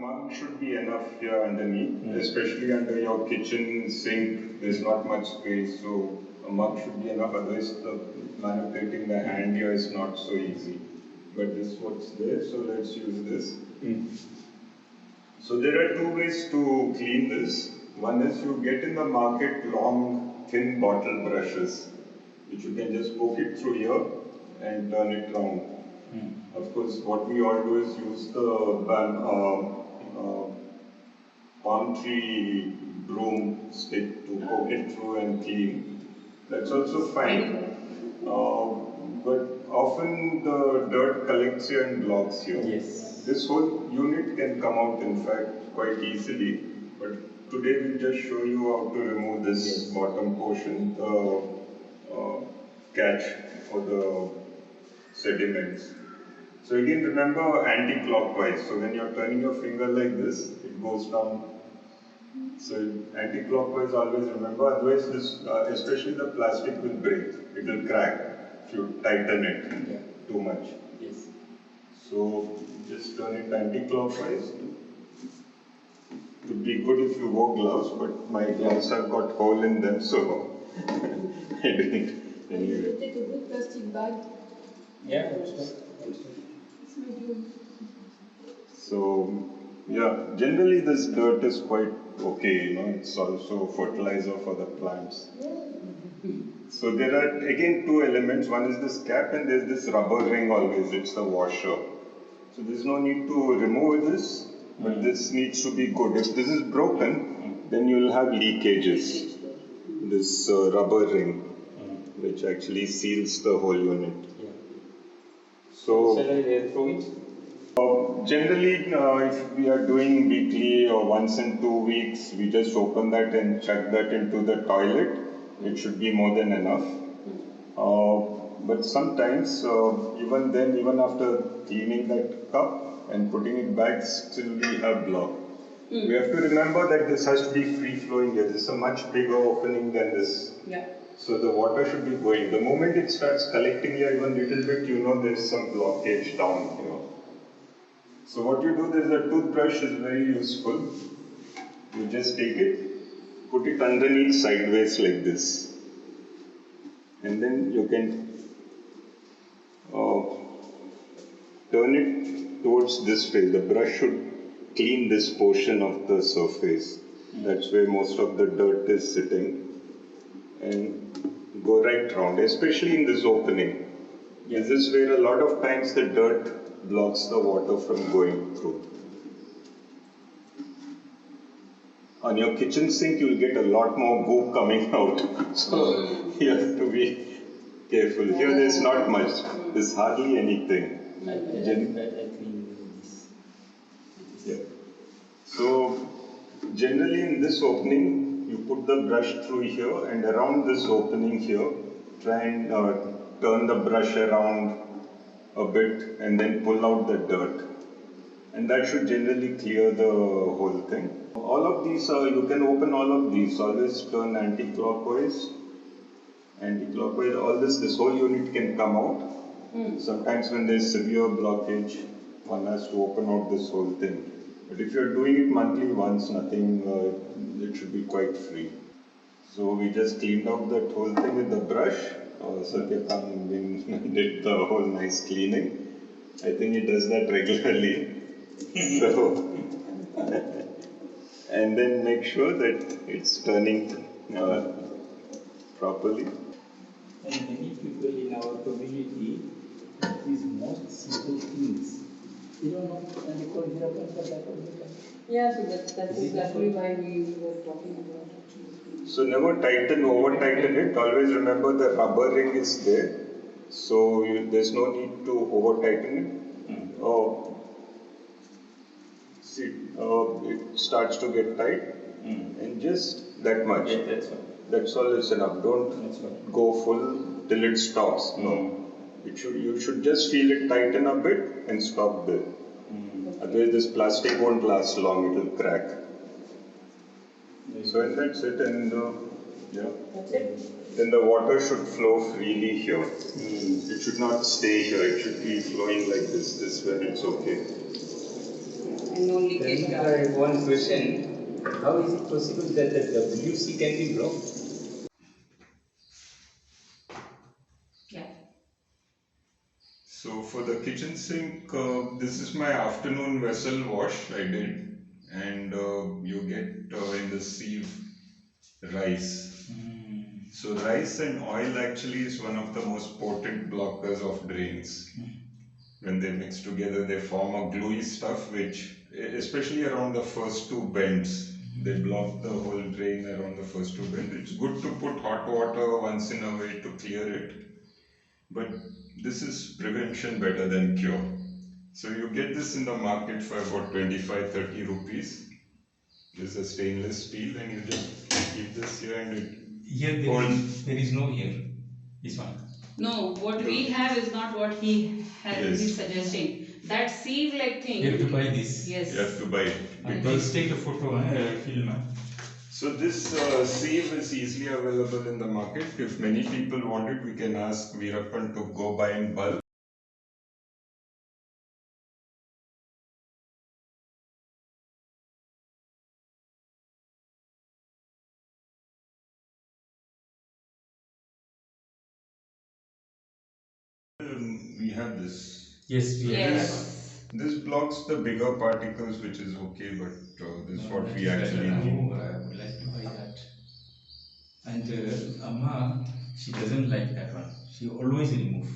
mug should be enough here underneath, especially under your kitchen sink. There's not much space, so a mug should be enough. Otherwise, manipulating the hand here is not so easy. But this is what's there, so let's use this. So there are two ways to clean this. One is you get in the market long, thin bottle brushes, which you can just poke it through here and turn it round. Of course, what we all do is use the palm tree broom stick to poke it through and clean. That's also fine. But often the dirt collects here and blocks here. Yes. This whole unit can come out, in fact, quite easily. But today we'll just show you how to remove this bottom portion, the catch or the sediments. So again, remember anti-clockwise. So when you're turning your finger like this, it goes down. So anti-clockwise, always remember. Otherwise, this, especially the plastic, will break. It will crack if you tighten it too much. Yes. So just turn it anti-clockwise. It would be good if you wore gloves, but my gloves have got hole in them, so I didn't. Anyway. You take a good plastic bag. Yeah, that's right. It's medium. So, yeah, generally this dirt is quite okay, it's also fertilizer for the plants. So there are again two elements, one is this cap and there's this rubber ring always, it's the washer. So there's no need to remove this, but this needs to be good. If this is broken, then you'll have leakages. This rubber ring, which actually seals the whole unit. So, shall I throw it? Generally, if we are doing weekly or once in 2 weeks, we just open that and chuck that into the toilet. It should be more than enough. But sometimes, even then, even after cleaning that cup and putting it back, still we have block. We have to remember that this has to be free flowing here. This is a much bigger opening than this. Yeah. So the water should be going. The moment it starts collecting here even little bit, there's some blockage down here. So what you do, there's a toothbrush is very useful. You just take it, put it underneath sideways like this. And then you can turn it towards this way. The brush should clean this portion of the surface. That's where most of the dirt is sitting. And go right round, especially in this opening. This is where a lot of times the dirt blocks the water from going through. On your kitchen sink, you'll get a lot more goo coming out. So you have to be careful. Here there's not much. There's hardly anything. I clean this. Yeah. So generally in this opening, you put the brush through here and around this opening here, try and turn the brush around a bit and then pull out the dirt. And that should generally clear the whole thing. All of these, you can open all of these. Always turn anti-clockwise. Anti-clockwise, this whole unit can come out. Sometimes when there's severe blockage, one has to open out this whole thing. But if you're doing it monthly once, nothing, it should be quite free. So we just cleaned out that whole thing with the brush. Satyakam did the whole nice cleaning. I think he does that regularly. So, and then make sure that it's turning properly. And many people in our community, these most simple things, they don't know, and they call 0.5. Yeah, so that's exactly why we were talking about it. So never over tighten it. Always remember the rubber ring is there. So there's no need to over tighten it. See, it starts to get tight, and just that much. Yeah, that's all is enough. Don't go full till it stops. No, you should just feel it tighten a bit and stop there. Otherwise, this plastic won't last long. It will crack. So and that's it. And That's it. then the water should flow freely here. It should not stay here. It should be flowing like this when it's okay. and no leakage. Then I have one question. How is it possible that the WC can be blocked? Yeah. So for the kitchen sink, this is my afternoon vessel wash I did, and you get in the sieve rice. So rice and oil actually is one of the most potent blockers of drains. When they mix together, they form a gluey stuff which, especially around the first two bends, they block the whole drain around the first two bends. It's good to put hot water once in a way to clear it, but this is prevention better than cure. So you get this in the market for about 25-30 rupees. This is a stainless steel, and you just keep this here and it Here there is no here. This one. No, what we have is not what he has. Yes. He's suggesting. That sieve-like thing. You have to buy this. Yes. You have to buy it. Please take a photo, film. So this sieve is easily available in the market. If many people want it, we can ask Veerappan to go buy in bulk. We have this. Yes, we have. Yes. This blocks the bigger particles, which is okay, but this is what we actually need. I would like to buy that. And Amma, she doesn't like that one. She always remove.